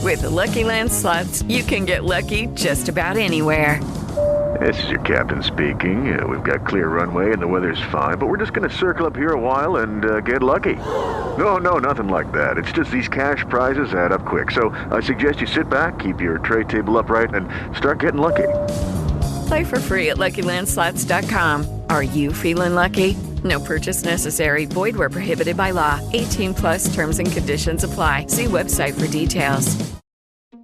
With the Lucky Land Slots, you can get lucky just about anywhere. This is your captain speaking. We've got clear runway and the weather's fine, but we're just going to circle up here a while and get lucky. No, nothing like that. It's just these cash prizes add up quick. So I suggest you sit back, keep your tray table upright, and start getting lucky. Play for free at LuckyLandSlots.com. Are you feeling lucky? No purchase necessary. Void where prohibited by law. 18 plus terms and conditions apply. See website for details.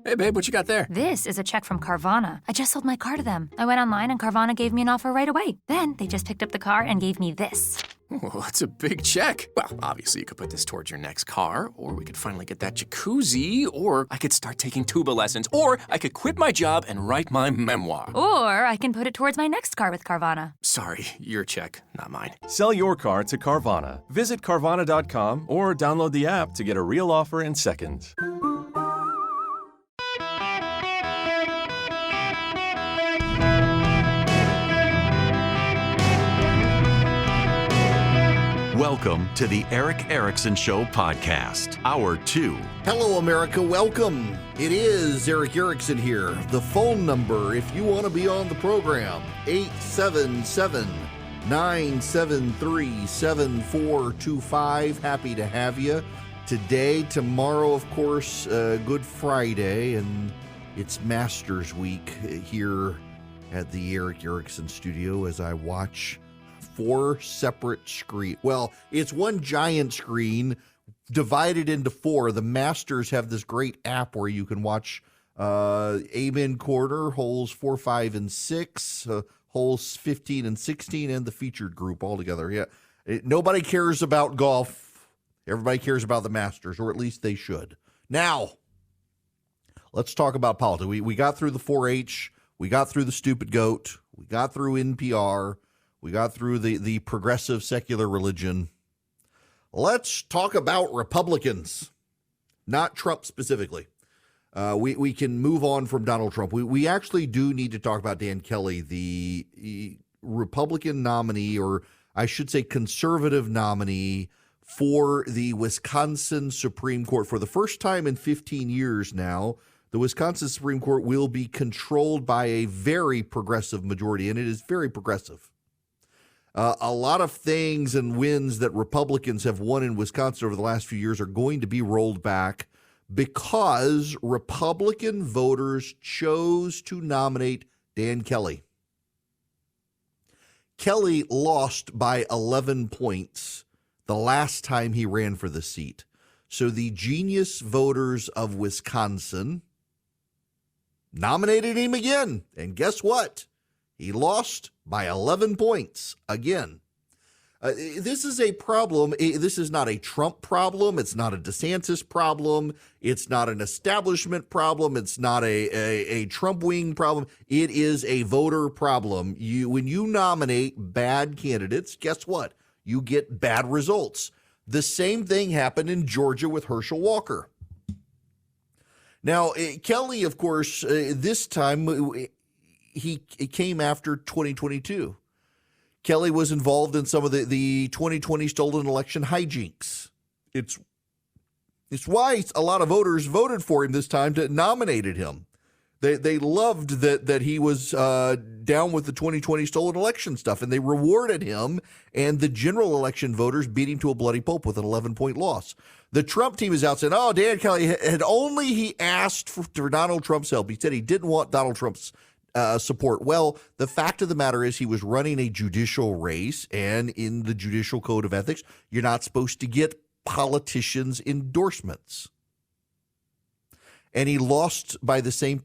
Hey, babe, what you got there? This is a check from Carvana. I just sold my car to them. I went online and Carvana gave me an offer right away. Then they just picked up the car and gave me this. Oh, that's a big check. Well, obviously you could put this towards your next car, or we could finally get that jacuzzi, or I could start taking tuba lessons, or I could quit my job and write my memoir. Or I can put it towards my next car with Carvana. Sorry, your check, not mine. Sell your car to Carvana. Visit Carvana.com or download the app to get a real offer in seconds. Welcome to the Eric Erickson Show podcast, Hour 2. Hello, America. Welcome. It is Eric Erickson here. The phone number, if you want to be on the program, 877-973-7425. Happy to have you. Today, tomorrow, of course, Good Friday, and it's Masters Week here at the Eric Erickson studio as I watch 4 separate screens. Well, it's one giant screen divided into 4. The Masters have this great app where you can watch Amen Quarter, holes 4, 5, and 6, holes 15 and 16, and the featured group all together. Yeah, nobody cares about golf. Everybody cares about the Masters, or at least they should. Now, let's talk about politics. We got through the 4-H. We got through the stupid goat. We got through NPR. We got through the progressive secular religion. Let's talk about Republicans, not Trump specifically. We can move on from Donald Trump. We actually do need to talk about Dan Kelly, the Republican nominee, or I should say conservative nominee for the Wisconsin Supreme Court. For the first time in 15 years now, the Wisconsin Supreme Court will be controlled by a very progressive majority, and it is very progressive. A lot of things and wins that Republicans have won in Wisconsin over the last few years are going to be rolled back because Republican voters chose to nominate Dan Kelly. Kelly lost by 11 points the last time he ran for the seat. So the genius voters of Wisconsin nominated him again. And guess what? He lost by 11 points again. This is a problem. This is not a Trump problem. It's not a DeSantis problem. It's not an establishment problem. It's not a Trump wing problem. It is a voter problem. When you nominate bad candidates, guess what? You get bad results. The same thing happened in Georgia with Herschel Walker. Now, Kelly, of course, this time he came after 2022. Kelly was involved in some of the 2020 stolen election hijinks. It's why a lot of voters voted for him this time, to nominated him. They loved that he was down with the 2020 stolen election stuff, and they rewarded him, and the general election voters beat him to a bloody pulp with an 11-point loss. The Trump team is out saying, oh, Dan Kelly had only he asked for Donald Trump's help. He said he didn't want Donald Trump's support. Well, the fact of the matter is he was running a judicial race, and in the judicial code of ethics, you're not supposed to get politicians' endorsements. And he lost by the same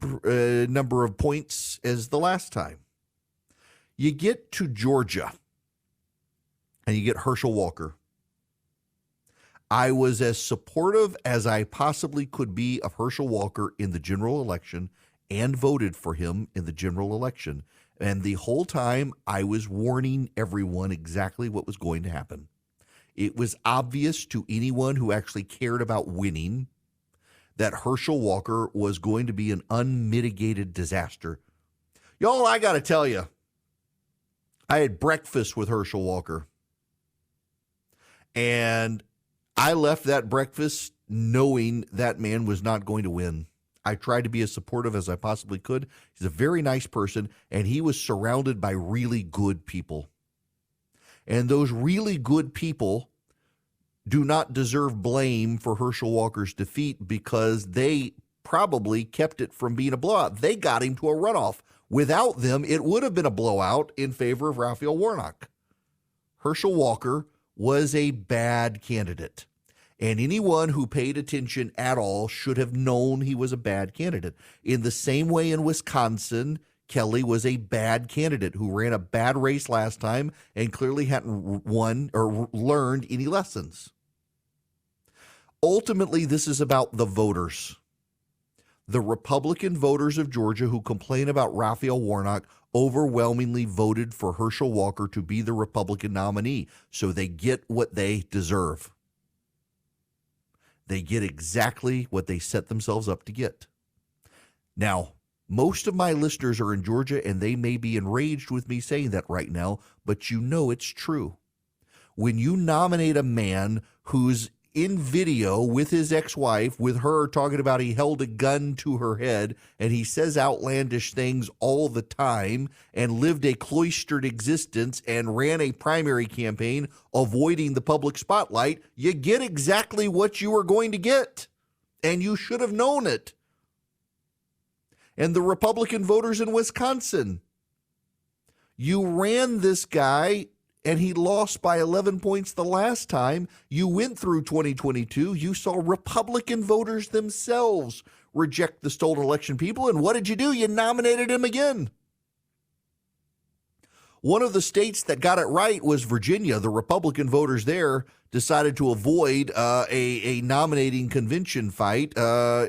number of points as the last time. You get to Georgia, and you get Herschel Walker. I was as supportive as I possibly could be of Herschel Walker in the general election, and voted for him in the general election. And the whole time I was warning everyone exactly what was going to happen. It was obvious to anyone who actually cared about winning that Herschel Walker was going to be an unmitigated disaster. Y'all, I got to tell you, I had breakfast with Herschel Walker. And I left that breakfast knowing that man was not going to win. I tried to be as supportive as I possibly could. He's a very nice person, and he was surrounded by really good people. And those really good people do not deserve blame for Herschel Walker's defeat because they probably kept it from being a blowout. They got him to a runoff. Without them, it would have been a blowout in favor of Raphael Warnock. Herschel Walker was a bad candidate, and anyone who paid attention at all should have known he was a bad candidate. In the same way in Wisconsin, Kelly was a bad candidate who ran a bad race last time and clearly hadn't won or learned any lessons. Ultimately, this is about the voters. The Republican voters of Georgia who complain about Raphael Warnock overwhelmingly voted for Herschel Walker to be the Republican nominee, so they get what they deserve. They get exactly what they set themselves up to get. Now, most of my listeners are in Georgia, and they may be enraged with me saying that right now, but you know it's true. When you nominate a man who's in video with his ex-wife, with her talking about he held a gun to her head, and he says outlandish things all the time, and lived a cloistered existence and ran a primary campaign avoiding the public spotlight, you get exactly what you were going to get, and you should have known it. And the Republican voters in Wisconsin, you ran this guy and he lost by 11 points the last time. You went through 2022. You saw Republican voters themselves reject the stolen election people. And what did you do? You nominated him again. One of the states that got it right was Virginia. The Republican voters there decided to avoid a nominating convention fight a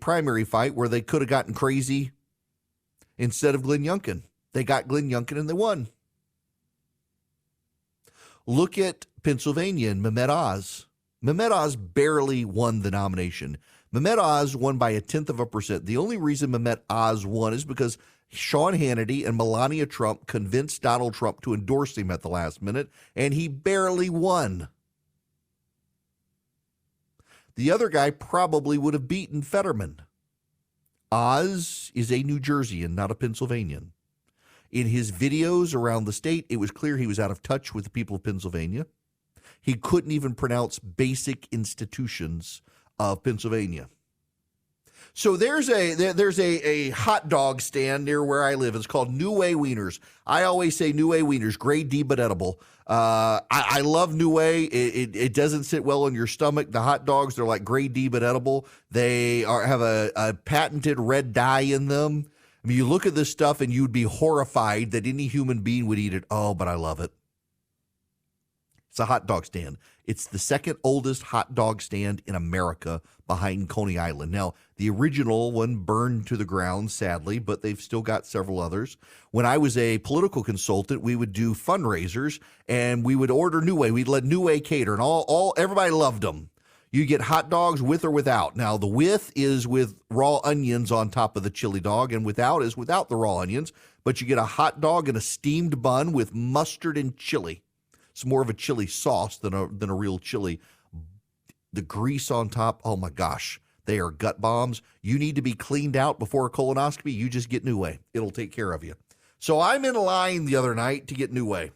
primary fight where they could have gotten crazy instead of Glenn Youngkin. They got Glenn Youngkin and they won. Look at Pennsylvania and Mehmet Oz. Mehmet Oz barely won the nomination. Mehmet Oz won by 0.1%. The only reason Mehmet Oz won is because Sean Hannity and Melania Trump convinced Donald Trump to endorse him at the last minute, and he barely won. The other guy probably would have beaten Fetterman. Oz is a New Jerseyan, not a Pennsylvanian. In his videos around the state, it was clear he was out of touch with the people of Pennsylvania. He couldn't even pronounce basic institutions of Pennsylvania. So there's a hot dog stand near where I live. It's called New Way Wieners. I always say New Way Wieners, grade D but edible. I love New Way. It doesn't sit well on your stomach. The hot dogs, they're like grade D but edible. They have a patented red dye in them. I mean, you look at this stuff and you'd be horrified that any human being would eat it. Oh, but I love it. It's a hot dog stand. It's the second oldest hot dog stand in America behind Coney Island. Now, the original one burned to the ground, sadly, but they've still got several others. When I was a political consultant, we would do fundraisers and we would order New Way. We'd let New Way cater, and everybody loved them. You get hot dogs with or without. Now, the with is with raw onions on top of the chili dog, and without is without the raw onions. But you get a hot dog and a steamed bun with mustard and chili. It's more of a chili sauce than a real chili. The grease on top, oh my gosh, they are gut bombs. You need to be cleaned out before a colonoscopy. You just get New Way. It'll take care of you. So I'm in line the other night to get New Way.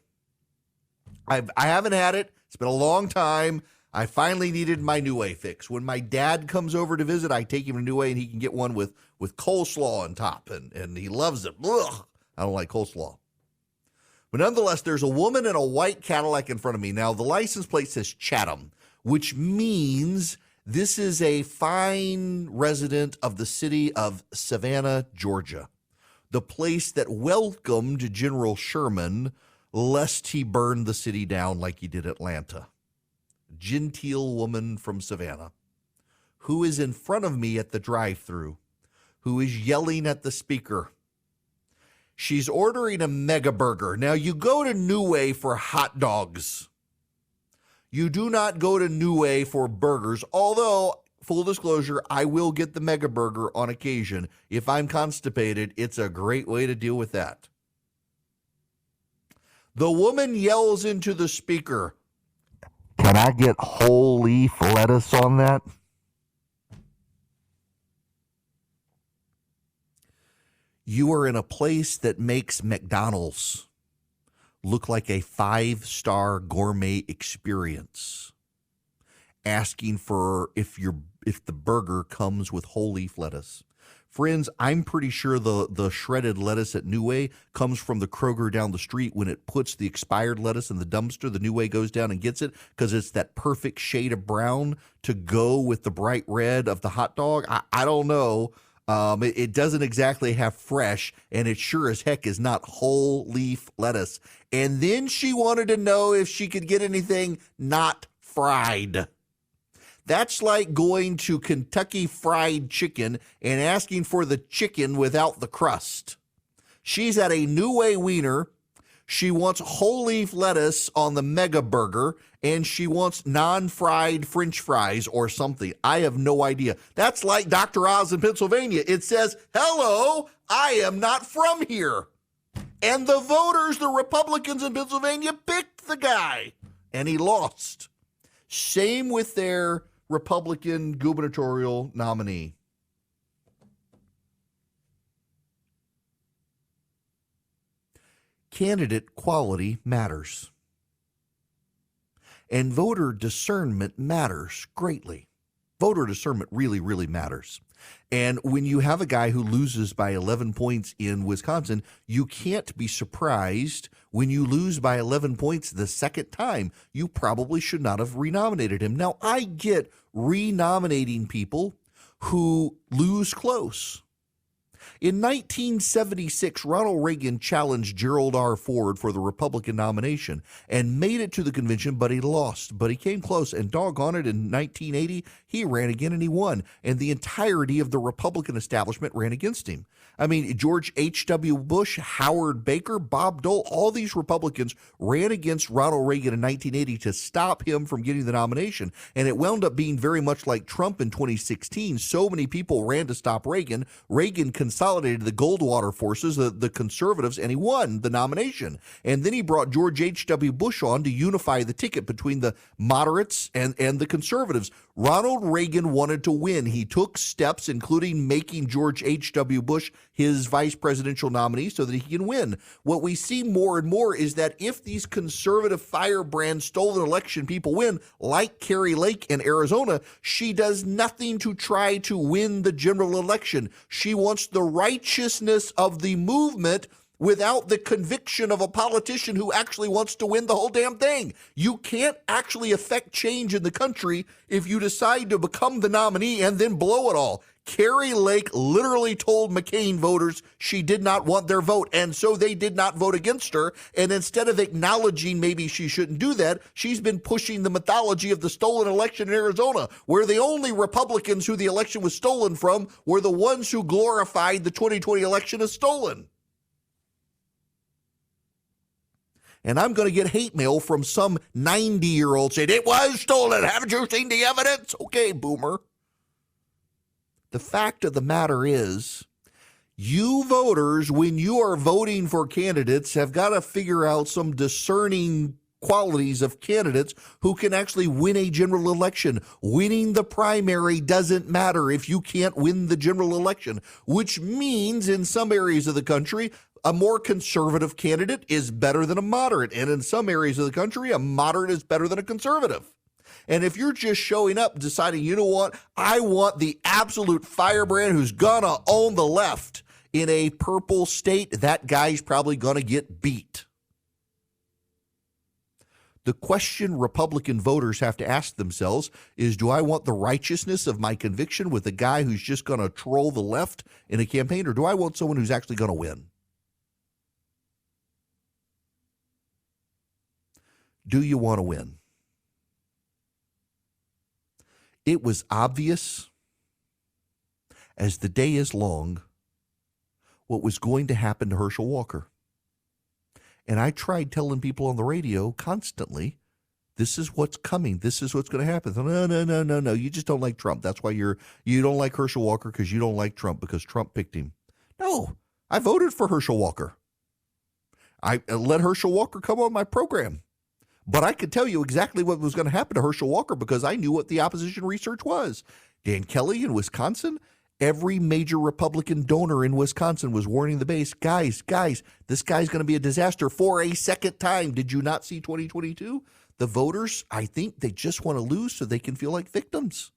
I haven't had it. It's been a long time. I finally needed my New Way fix. When my dad comes over to visit, I take him to New Way, and he can get one with coleslaw on top, and he loves it. Ugh, I don't like coleslaw. But nonetheless, there's a woman in a white Cadillac in front of me. Now, the license plate says Chatham, which means this is a fine resident of the city of Savannah, Georgia, the place that welcomed General Sherman lest he burn the city down like he did Atlanta. Genteel woman from Savannah, who is in front of me at the drive-thru, who is yelling at the speaker. She's ordering a mega burger. Now, you go to New Way for hot dogs. You do not go to New Way for burgers, although, full disclosure, I will get the mega burger on occasion. If I'm constipated, it's a great way to deal with that. The woman yells into the speaker, "Can I get whole leaf lettuce on that?" You are in a place that makes McDonald's look like a 5-star gourmet experience, asking for if the burger comes with whole leaf lettuce. Friends, I'm pretty sure the shredded lettuce at New Way comes from the Kroger down the street. When it puts the expired lettuce in the dumpster, the New Way goes down and gets it because it's that perfect shade of brown to go with the bright red of the hot dog. I don't know. It doesn't exactly have fresh, and it sure as heck is not whole leaf lettuce. And then she wanted to know if she could get anything not fried. That's like going to Kentucky Fried Chicken and asking for the chicken without the crust. She's at a New Way Wiener. She wants whole leaf lettuce on the mega burger, and she wants non-fried French fries or something. I have no idea. That's like Dr. Oz in Pennsylvania. It says, hello, I am not from here. And the voters, the Republicans in Pennsylvania, picked the guy, and he lost. Same with their Republican gubernatorial nominee. Candidate quality matters. And voter discernment matters greatly. Voter discernment really, really matters. And when you have a guy who loses by 11 points in Wisconsin, you can't be surprised when you lose by 11 points the second time. You probably should not have renominated him. Now, I get renominating people who lose close. In 1976, Ronald Reagan challenged Gerald R. Ford for the Republican nomination and made it to the convention, but he lost. But he came close, and doggone it, in 1980, he ran again and he won. And the entirety of the Republican establishment ran against him. I mean, George H.W. Bush, Howard Baker, Bob Dole, all these Republicans ran against Ronald Reagan in 1980 to stop him from getting the nomination. And it wound up being very much like Trump in 2016. So many people ran to stop Reagan. Reagan consolidated the Goldwater forces, the conservatives, and he won the nomination. And then he brought George H.W. Bush on to unify the ticket between the moderates and the conservatives. Ronald Reagan wanted to win. He took steps, including making George H.W. Bush his vice presidential nominee so that he can win. What we see more and more is that if these conservative firebrand stolen election people win, like Carrie Lake in Arizona, she does nothing to try to win the general election. She wants the righteousness of the movement without the conviction of a politician who actually wants to win the whole damn thing. You can't actually affect change in the country if you decide to become the nominee and then blow it all. Carrie Lake literally told McCain voters she did not want their vote, and so they did not vote against her. And instead of acknowledging maybe she shouldn't do that, she's been pushing the mythology of the stolen election in Arizona, where the only Republicans who the election was stolen from were the ones who glorified the 2020 election as stolen. And I'm going to get hate mail from some 90-year-old saying, it was stolen. Haven't you seen the evidence? Okay, boomer. The fact of the matter is, you voters, when you are voting for candidates, have got to figure out some discerning qualities of candidates who can actually win a general election. Winning the primary doesn't matter if you can't win the general election, which means in some areas of the country, a more conservative candidate is better than a moderate. And in some areas of the country, a moderate is better than a conservative. And if you're just showing up deciding, you know what, I want the absolute firebrand who's going to own the left in a purple state, that guy's probably going to get beat. The question Republican voters have to ask themselves is, do I want the righteousness of my conviction with a guy who's just going to troll the left in a campaign, or do I want someone who's actually going to win? Do you want to win? It was obvious as the day is long what was going to happen to Herschel Walker. And I tried telling people on the radio constantly, this is what's coming. This is what's going to happen. No. You just don't like Trump. That's why you don't like Herschel Walker, because you don't like Trump, because Trump picked him. No, I voted for Herschel Walker. I let Herschel Walker come on my program. But I could tell you exactly what was going to happen to Herschel Walker because I knew what the opposition research was. Dan Kelly in Wisconsin, Every major Republican donor in Wisconsin was warning the base, guys, this guy's going to be a disaster for a second time. Did you not see 2022? The voters, I think they just want to lose so they can feel like victims.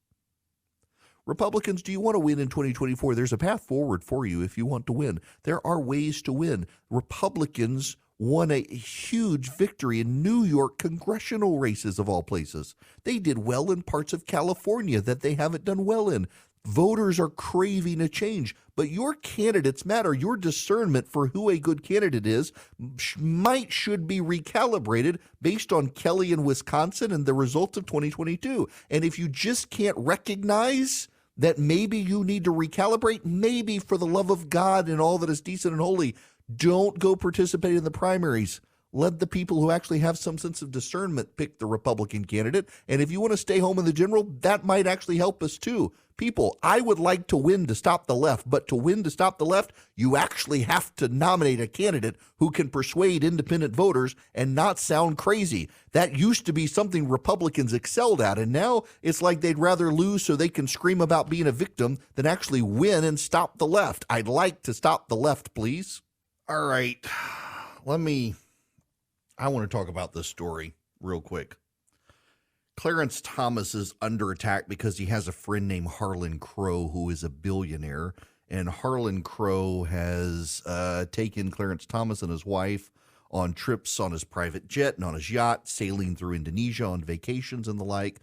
Republicans, do you want to win in 2024? There's a path forward for you if you want to win. There are ways to win. Republicans won a huge victory in New York congressional races, of all places. They did well in parts of California that they haven't done well in. Voters are craving a change, but your candidates matter. Your discernment for who a good candidate is should be recalibrated based on Kelly in Wisconsin and the results of 2022. And if you just can't recognize that maybe you need to recalibrate, maybe for the love of God and all that is decent and holy, don't go participate in the primaries. Let the people who actually have some sense of discernment pick the Republican candidate. And if you want to stay home in the general, that might actually help us too. People, I would like to win to stop the left, but to win to stop the left, you actually have to nominate a candidate who can persuade independent voters and not sound crazy. That used to be something Republicans excelled at, and now it's like they'd rather lose so they can scream about being a victim than actually win and stop the left. I'd like to stop the left, please. All right, I want to talk about this story real quick. Clarence Thomas is under attack because he has a friend named Harlan Crow who is a billionaire. And Harlan Crow has taken Clarence Thomas and his wife on trips on his private jet and on his yacht, sailing through Indonesia on vacations and the like.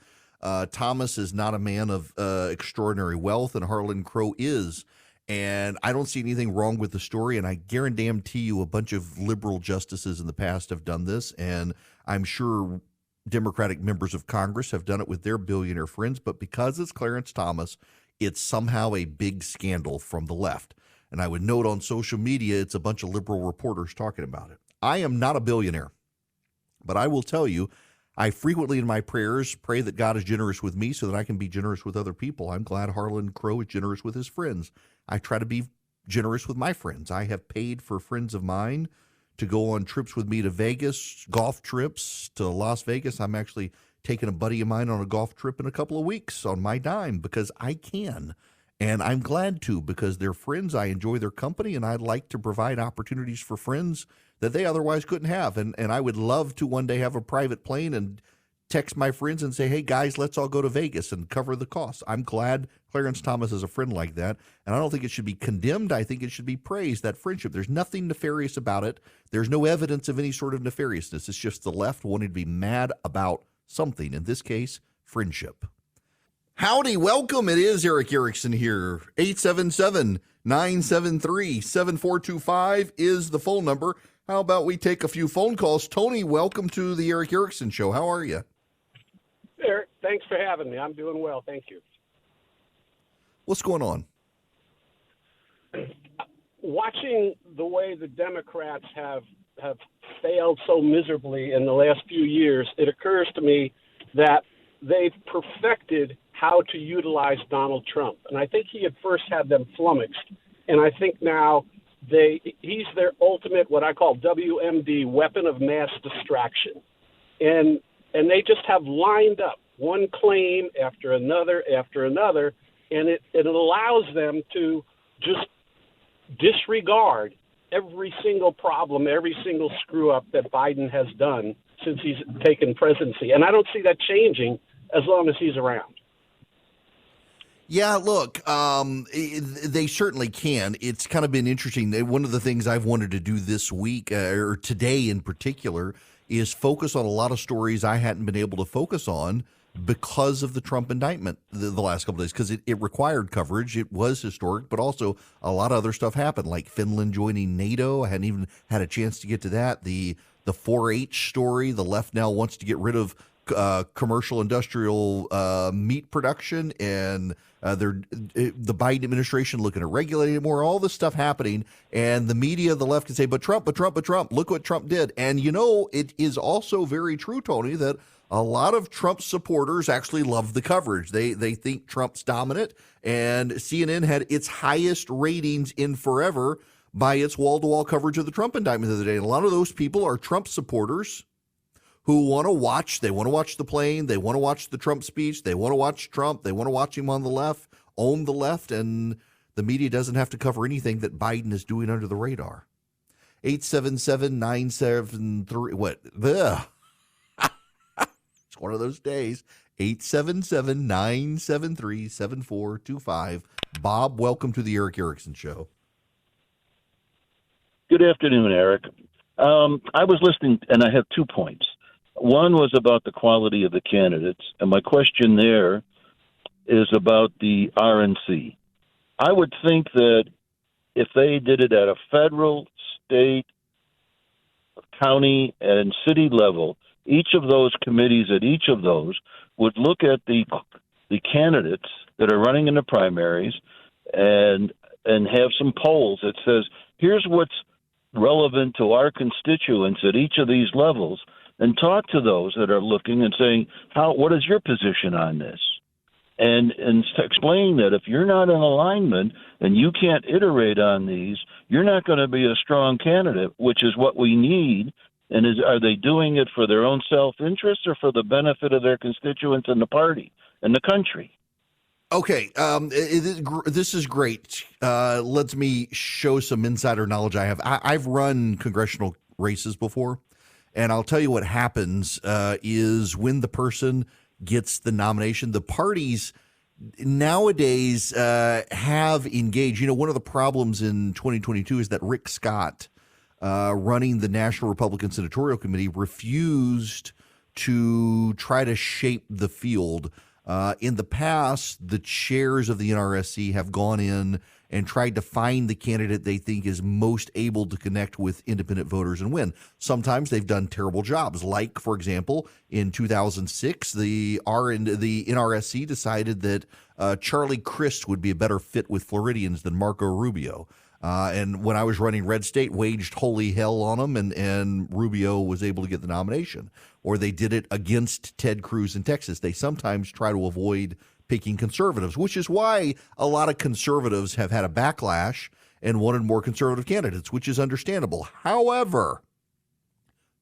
Thomas is not a man of extraordinary wealth, and Harlan Crow is. And I don't see anything wrong with the story, and I guarantee you a bunch of liberal justices in the past have done this, and I'm sure Democratic members of Congress have done it with their billionaire friends, but because it's Clarence Thomas, it's somehow a big scandal from the left. And I would note on social media, it's a bunch of liberal reporters talking about it. I am not a billionaire, but I will tell you, I frequently in my prayers pray that God is generous with me so that I can be generous with other people. I'm glad Harlan Crow is generous with his friends. I try to be generous with my friends. I have paid for friends of mine to go on trips with me to Vegas, golf trips to Las Vegas. I'm actually taking a buddy of mine on a golf trip in a couple of weeks on my dime because I can. And I'm glad to because they're friends. I enjoy their company, and I'd like to provide opportunities for friends that they otherwise couldn't have. And I would love to one day have a private plane and text my friends and say, hey, guys, let's all go to Vegas and cover the cost. I'm glad Clarence Thomas is a friend like that. And I don't think it should be condemned. I think it should be praised, that friendship. There's nothing nefarious about it. There's no evidence of any sort of nefariousness. It's just the left wanting to be mad about something, in this case, friendship. Howdy, welcome. It is Eric Erickson here. 877-973-7425 is the phone number. How about we take a few phone calls? Tony, welcome to the Eric Erickson Show. How are you? Eric, thanks for having me. I'm doing well, thank you. What's going on? Watching the way the Democrats have failed so miserably in the last few years, it occurs to me that they've perfected how to utilize Donald Trump. And I think he at first had them flummoxed. And I think now he's their ultimate, what I call WMD, weapon of mass distraction. And they just have lined up one claim after another, and it allows them to just disregard every single problem, every single screw-up that Biden has done since he's taken presidency. And I don't see that changing as long as he's around. Yeah, look, they certainly can. It's kind of been interesting. One of the things I've wanted to do this week, or today in particular, is focus on a lot of stories I hadn't been able to focus on because of the Trump indictment the last couple of days, because it required coverage. It was historic, but also a lot of other stuff happened, like Finland joining NATO. I hadn't even had a chance to get to that. The 4-H story, the left now wants to get rid of commercial industrial meat production, and the Biden administration looking at regulating it more, all this stuff happening, and the media, the left can say, but Trump, look what Trump did. And, it is also very true, Tony, that a lot of Trump supporters actually love the coverage. They think Trump's dominant, and CNN had its highest ratings in forever by its wall-to-wall coverage of the Trump indictment the other day. And a lot of those people are Trump supporters who want to watch. They want to watch the plane. They want to watch the Trump speech. They want to watch Trump. They want to watch him on the left, own the left. And The media doesn't have to cover anything that Biden is doing under the radar. 877-973, what? Ugh. It's one of those days. 877-973-7425. Bob, welcome to the Eric Erickson Show. Good afternoon, Eric. I was listening, and I have 2 points. One was about the quality of the candidates, and my question there is about the RNC. I would think that if they did it at a federal, state, county, and city level, each of those committees at each of those would look at the candidates that are running in the primaries and have some polls that says, here's what's relevant to our constituents at each of these levels, and talk to those that are looking and saying, what is your position on this? And explain that if you're not in alignment and you can't iterate on these, you're not going to be a strong candidate, which is what we need. And are they doing it for their own self-interest or for the benefit of their constituents and the party and the country? Okay, this is great. Let me show some insider knowledge I have. I've run congressional races before, and I'll tell you what happens is when the person gets the nomination, the parties nowadays have engaged. You know, one of the problems in 2022 is that Rick Scott, running the National Republican Senatorial Committee, refused to try to shape the field. In the past, the chairs of the NRSC have gone in and tried to find the candidate they think is most able to connect with independent voters and win. Sometimes they've done terrible jobs. Like, for example, in 2006, the NRSC decided that Charlie Crist would be a better fit with Floridians than Marco Rubio. And when I was running Red State, waged holy hell on them, and Rubio was able to get the nomination. Or they did it against Ted Cruz in Texas. They sometimes try to avoid picking conservatives, which is why a lot of conservatives have had a backlash and wanted more conservative candidates, which is understandable. However,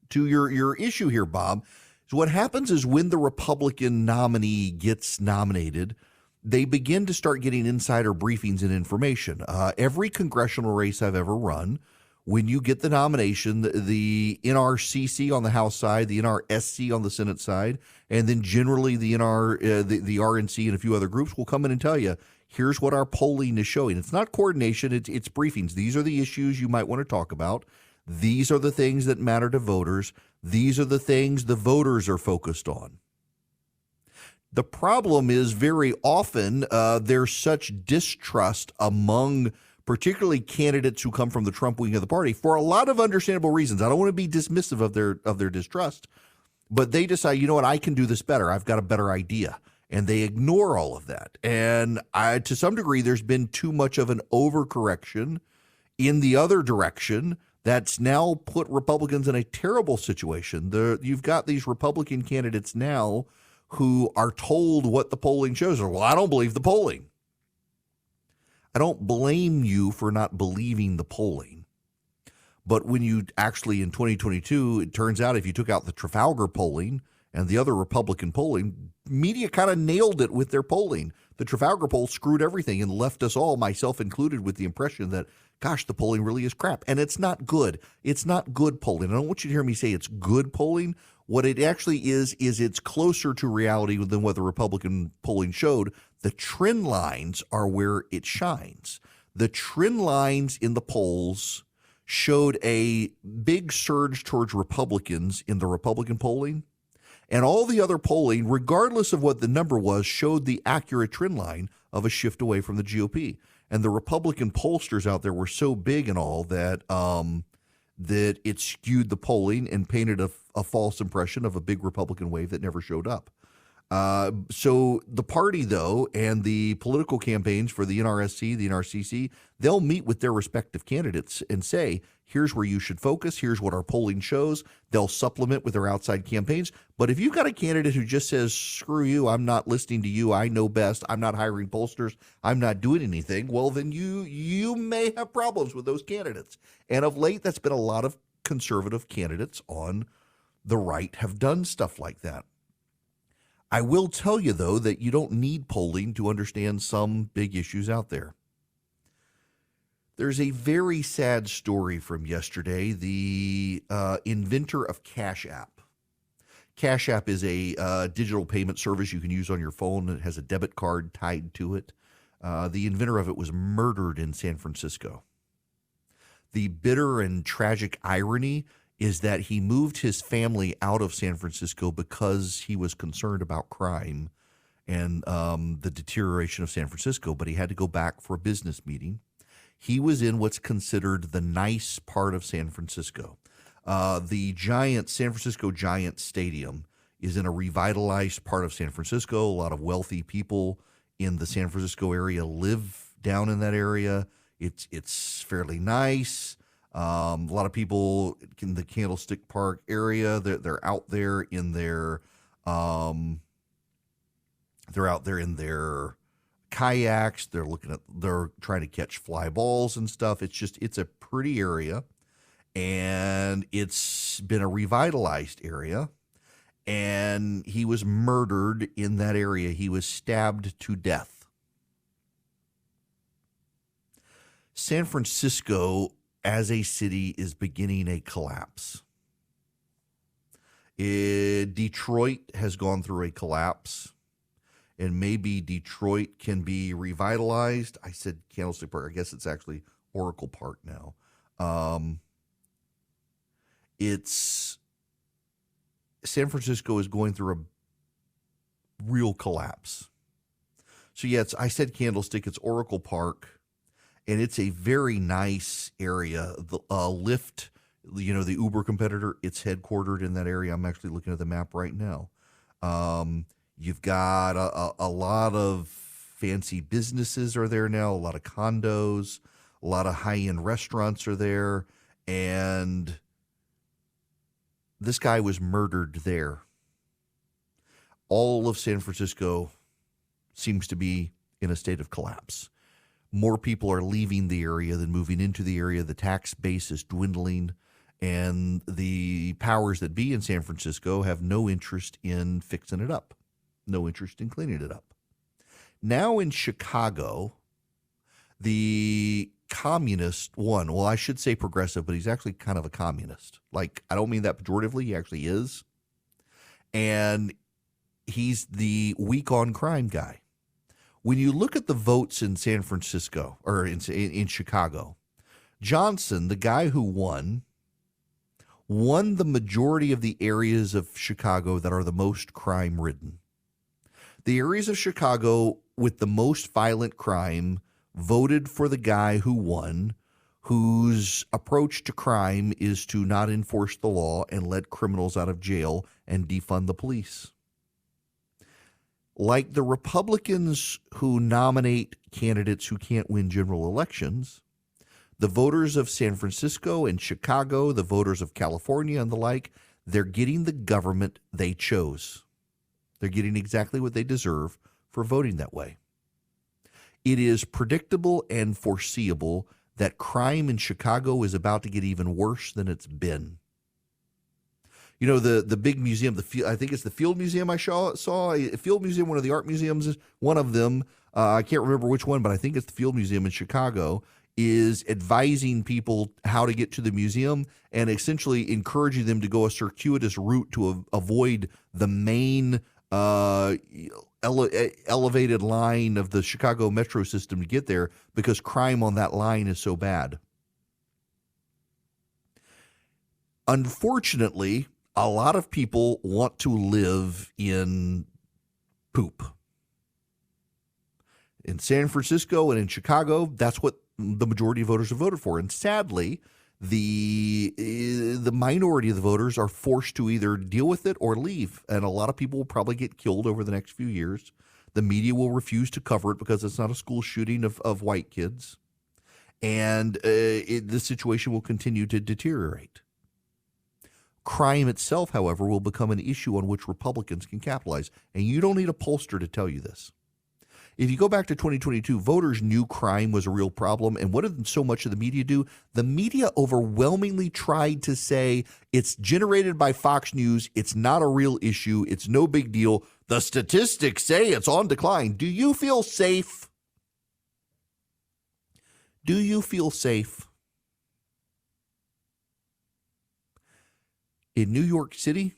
to your issue here, Bob, is what happens is when the Republican nominee gets nominated, they begin to start getting insider briefings and information. Every congressional race I've ever run, when you get the nomination, the NRCC on the House side, the NRSC on the Senate side, and then generally the RNC and a few other groups will come in and tell you, here's what our polling is showing. It's not coordination, it's briefings. These are the issues you might want to talk about. These are the things that matter to voters. These are the things the voters are focused on. The problem is very often there's such distrust among particularly candidates who come from the Trump wing of the party for a lot of understandable reasons. I don't want to be dismissive of their distrust, but they decide, you know what, I can do this better. I've got a better idea. And they ignore all of that. And to some degree, there's been too much of an overcorrection in the other direction that's now put Republicans in a terrible situation. You've got these Republican candidates now who are told what the polling shows. Well, I don't believe the polling. I don't blame you for not believing the polling. But when you actually, in 2022, it turns out if you took out the Trafalgar polling and the other Republican polling, media kind of nailed it with their polling. The Trafalgar poll screwed everything and left us all, myself included, with the impression that, gosh, the polling really is crap. And it's not good. It's not good polling. I don't want you to hear me say it's good polling. What it actually is it's closer to reality than what the Republican polling showed. The trend lines are where it shines. The trend lines in the polls showed a big surge towards Republicans in the Republican polling. And all the other polling, regardless of what the number was, showed the accurate trend line of a shift away from the GOP. And the Republican pollsters out there were so big and all that that it skewed the polling and painted a false impression of a big Republican wave that never showed up. So the party, though, and the political campaigns for the NRSC, the NRCC, they'll meet with their respective candidates and say, here's where you should focus. Here's what our polling shows. They'll supplement with their outside campaigns. But if you've got a candidate who just says, screw you, I'm not listening to you, I know best, I'm not hiring pollsters, I'm not doing anything, well, then you may have problems with those candidates. And of late, that's been a lot of conservative candidates on the right have done stuff like that. I will tell you, though, that you don't need polling to understand some big issues out there. There's a very sad story from yesterday. The inventor of Cash App. Cash App is a digital payment service you can use on your phone. It has a debit card tied to it. The inventor of it was murdered in San Francisco. The bitter and tragic irony is that he moved his family out of San Francisco because he was concerned about crime and the deterioration of San Francisco, but he had to go back for a business meeting. He was in what's considered the nice part of San Francisco. The San Francisco Giants Stadium is in a revitalized part of San Francisco. A lot of wealthy people in the San Francisco area live down in that area. It's fairly nice. A lot of people in the Candlestick Park area, they're out there in their kayaks. They're trying to catch fly balls and stuff. It's a pretty area, and it's been a revitalized area. And he was murdered in that area. He was stabbed to death. San Francisco, as a city, is beginning a collapse. Detroit has gone through a collapse, and maybe Detroit can be revitalized. I said Candlestick Park. I guess it's actually Oracle Park now. San Francisco is going through a real collapse. So yeah, I said Candlestick. It's Oracle Park, and it's a very nice area. The Lyft, the Uber competitor, it's headquartered in that area. I'm actually looking at the map right now. You've got a lot of fancy businesses are there now, a lot of condos, a lot of high-end restaurants are there, and this guy was murdered there. All of San Francisco seems to be in a state of collapse. More people are leaving the area than moving into the area. The tax base is dwindling, and the powers that be in San Francisco have no interest in fixing it up, no interest in cleaning it up. Now in Chicago, the communist one, well, I should say progressive, but he's actually kind of a communist. Like, I don't mean that pejoratively. He actually is. And he's the weak on crime guy. When you look at the votes in San Francisco or in Chicago, Johnson, the guy who won the majority of the areas of Chicago that are the most crime-ridden. The areas of Chicago with the most violent crime voted for the guy who won, whose approach to crime is to not enforce the law and let criminals out of jail and defund the police. Like the Republicans who nominate candidates who can't win general elections, the voters of San Francisco and Chicago, the voters of California and the like, they're getting the government they chose. They're getting exactly what they deserve for voting that way. It is predictable and foreseeable that crime in Chicago is about to get even worse than it's been. You know, the big museum, I think it's the Field Museum I saw, a Field Museum, one of the art museums, one of them, I can't remember which one, but I think it's the Field Museum in Chicago, is advising people how to get to the museum and essentially encouraging them to go a circuitous route to avoid the main elevated line of the Chicago metro system to get there because crime on that line is so bad. Unfortunately, a lot of people want to live in poop. In San Francisco and in Chicago, that's what the majority of voters have voted for. And sadly, the minority of the voters are forced to either deal with it or leave. And a lot of people will probably get killed over the next few years. The media will refuse to cover it because it's not a school shooting of white kids. And the situation will continue to deteriorate. Crime itself, however, will become an issue on which Republicans can capitalize. And you don't need a pollster to tell you this. If you go back to 2022, voters knew crime was a real problem. And what did so much of the media do? The media overwhelmingly tried to say it's generated by Fox News. It's not a real issue. It's no big deal. The statistics say it's on decline. Do you feel safe? Do you feel safe? In New York City,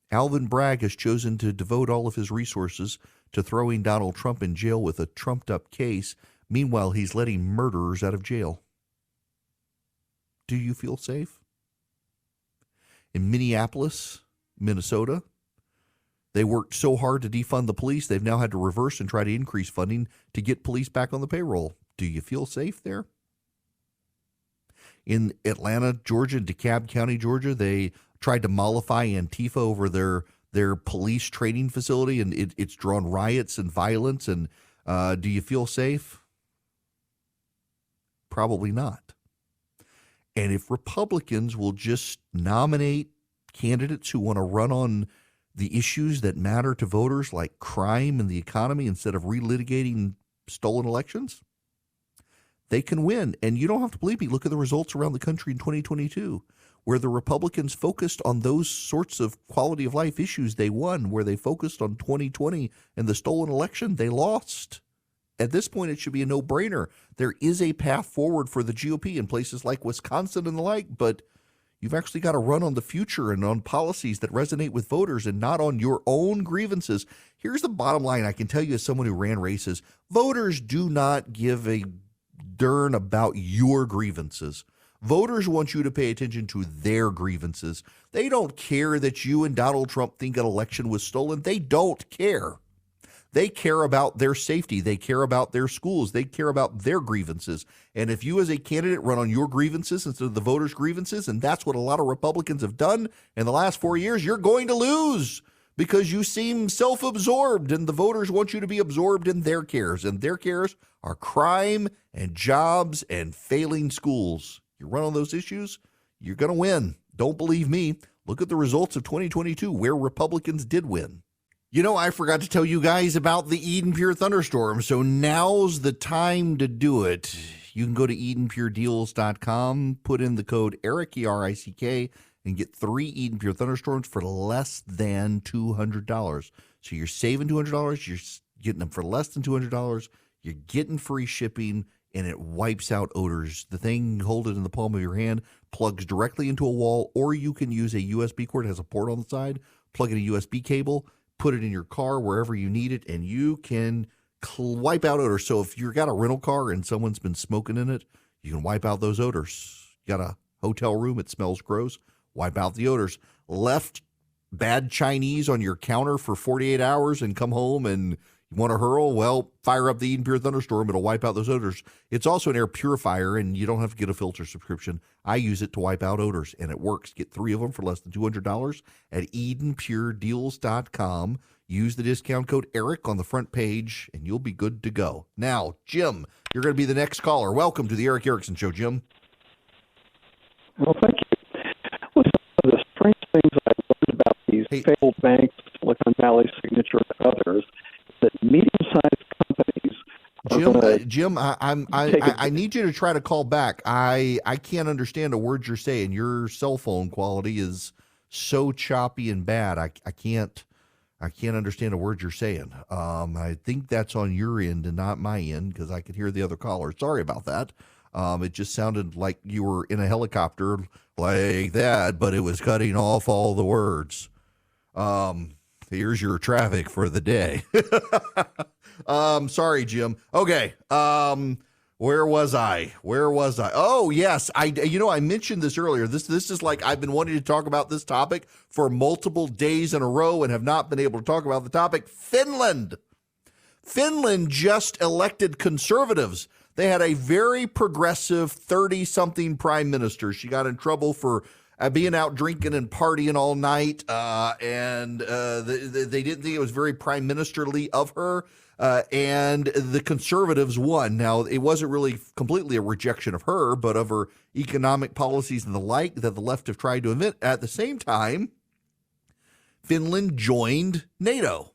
Alvin Bragg has chosen to devote all of his resources to throwing Donald Trump in jail with a trumped-up case. Meanwhile, he's letting murderers out of jail. Do you feel safe? In Minneapolis, Minnesota, they worked so hard to defund the police, they've now had to reverse and try to increase funding to get police back on the payroll. Do you feel safe there? In Atlanta, Georgia, DeKalb County, Georgia, they tried to mollify Antifa over their police training facility, and it's drawn riots and violence. And do you feel safe? Probably not. And if Republicans will just nominate candidates who want to run on the issues that matter to voters, like crime and the economy, instead of relitigating stolen elections, they can win. And you don't have to believe me. Look at the results around the country in 2022, where the Republicans focused on those sorts of quality of life issues. They won. Where they focused on 2020 and the stolen election, they lost. At this point, it should be a no-brainer. There is a path forward for the GOP in places like Wisconsin and the like, but you've actually got to run on the future and on policies that resonate with voters and not on your own grievances. Here's the bottom line. I can tell you as someone who ran races, voters do not give a darn about your grievances. Voters want you to pay attention to their grievances. They don't care that you and Donald Trump think an election was stolen. They don't care. They care about their safety. They care about their schools. They care about their grievances. And if you as a candidate run on your grievances instead of the voters' grievances, and that's what a lot of Republicans have done in the last 4 years, you're going to lose because you seem self-absorbed, and the voters want you to be absorbed in their cares. And their cares are crime and jobs and failing schools. You run on those issues, you're going to win. Don't believe me. Look at the results of 2022 where Republicans did win. You know, I forgot to tell you guys about the Eden Pure Thunderstorm, so now's the time to do it. You can go to EdenPureDeals.com, put in the code ERICK, E-R-I-C-K, and get 3 Eden Pure Thunderstorms for less than $200. So you're saving $200, you're getting them for less than $200, you're getting free shipping, and it wipes out odors. The thing, hold it in the palm of your hand, plugs directly into a wall, or you can use a USB cord. It has a port on the side, plug in a USB cable, put it in your car wherever you need it, and you can wipe out odors. So if you've got a rental car and someone's been smoking in it, you can wipe out those odors. You got a hotel room, it smells gross, wipe out the odors. Left bad Chinese on your counter for 48 hours and come home and you want to hurl? Well, fire up the Eden Pure Thunderstorm. It'll wipe out those odors. It's also an air purifier, and you don't have to get a filter subscription. I use it to wipe out odors, and it works. Get 3 of them for less than $200 at EdenPureDeals.com. Use the discount code ERICK on the front page, and you'll be good to go. Now, Jim, you're going to be the next caller. Welcome to the Eric Erickson Show, Jim. Well, thank you. Well, some of the strange things I learned about these failed banks, Silicon Valley Signature, and others, that medium-sized companies. Jim, I need you to try to call back. I can't understand a word you're saying. Your cell phone quality is so choppy and bad. I can't understand a word you're saying. I think that's on your end and not my end because I could hear the other caller. Sorry about that. It just sounded like you were in a helicopter like that, but it was cutting off all the words. Here's your traffic for the day. Sorry, Jim. Okay. Where was I? Oh, yes. I mentioned this earlier. This is like I've been wanting to talk about this topic for multiple days in a row and have not been able to talk about the topic. Finland just elected conservatives. They had a very progressive 30-something prime minister. She got in trouble for being out drinking and partying all night, and they didn't think it was very prime ministerly of her, and the conservatives won. Now, it wasn't really completely a rejection of her, but of her economic policies and the like that the left have tried to invent. At the same time, Finland joined NATO.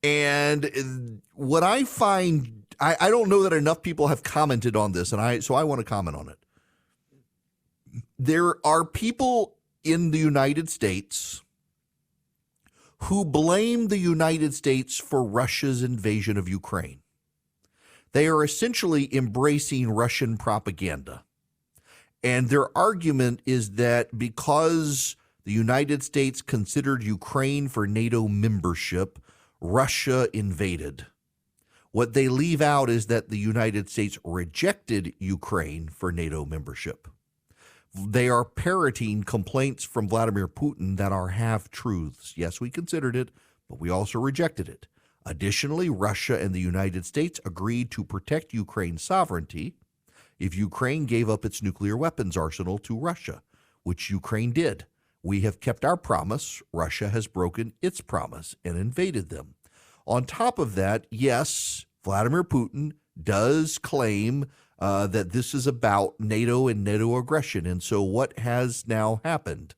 And what I find, I don't know that enough people have commented on this, so I want to comment on it. There are people in the United States who blame the United States for Russia's invasion of Ukraine. They are essentially embracing Russian propaganda. And their argument is that because the United States considered Ukraine for NATO membership, Russia invaded. What they leave out is that the United States rejected Ukraine for NATO membership. They are parroting complaints from Vladimir Putin that are half-truths. Yes, we considered it, but we also rejected it. Additionally, Russia and the United States agreed to protect Ukraine's sovereignty if Ukraine gave up its nuclear weapons arsenal to Russia, which Ukraine did. We have kept our promise. Russia has broken its promise and invaded them. On top of that, yes, Vladimir Putin does claim that this is about NATO and NATO aggression. And so what has now happened?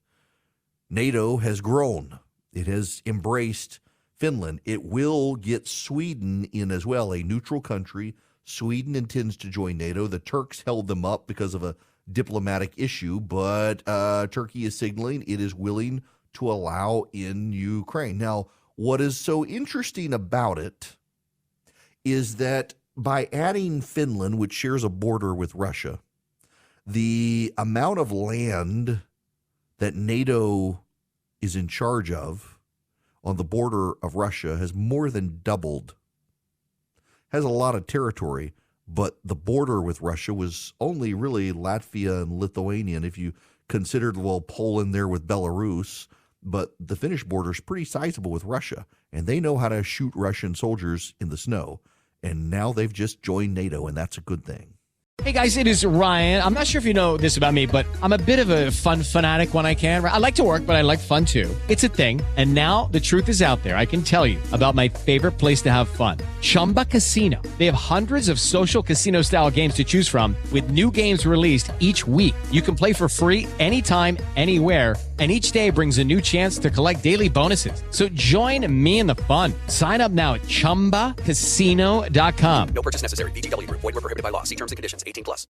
NATO has grown. It has embraced Finland. It will get Sweden in as well, a neutral country. Sweden intends to join NATO. The Turks held them up because of a diplomatic issue, but Turkey is signaling it is willing to allow in Ukraine. Now, what is so interesting about it is that by adding Finland, which shares a border with Russia, the amount of land that NATO is in charge of on the border of Russia has more than doubled. Has a lot of territory, but the border with Russia was only really Latvia and Lithuania. And if you considered, well, Poland there with Belarus, but the Finnish border is pretty sizable with Russia, and they know how to shoot Russian soldiers in the snow. And now they've just joined NATO, and that's a good thing. Hey, guys, it is Ryan. I'm not sure if you know this about me, but I'm a bit of a fun fanatic when I can. I like to work, but I like fun, too. It's a thing. And now the truth is out there. I can tell you about my favorite place to have fun, Chumba Casino. They have hundreds of social casino-style games to choose from with new games released each week. You can play for free anytime, anywhere, and each day brings a new chance to collect daily bonuses. So join me in the fun. Sign up now at ChumbaCasino.com. No purchase necessary. VGW Group. Void where prohibited by law. See terms and conditions. 18+.